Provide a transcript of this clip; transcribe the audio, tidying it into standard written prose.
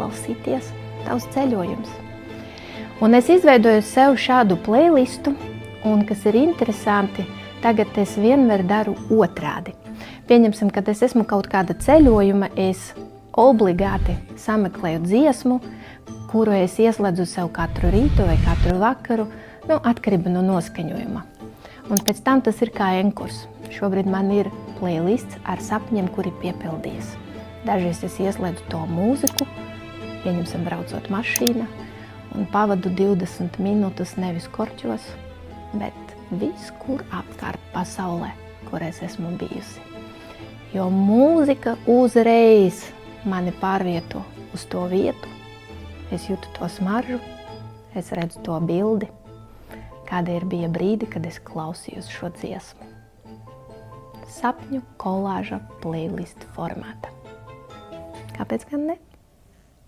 paklausīties tavs ceļojums. Un es izveidoju sev šādu playlistu, un kas ir interesanti, tagad es vienmēr daru otrādi. Pieņemsim, kad es esmu kaut kāda ceļojuma, es obligāti sameklēju dziesmu, kuru es ieslēdzu sev katru rītu vai katru vakaru, atkarība no noskaņojuma. Un pēc tam tas ir kā enkurs. Šobrīd man ir playlists ar sapņiem, kuri piepildīs. Dažreiz es ieslēdzu to mūziku, pieņemsim braucot mašīna, un pavadu 20 minūtes nevis Korčos, bet viskur apkārt pasaulē, kur es esmu bijusi. Jo mūzika uzreiz mani pārvieto uz to vietu. Es jūtu to smaržu, es redzu to bildi, kāda bija brīdi, kad es klausījos šo dziesmu. Sapņu kolāža playlist formāta. Kāpēc gan ne?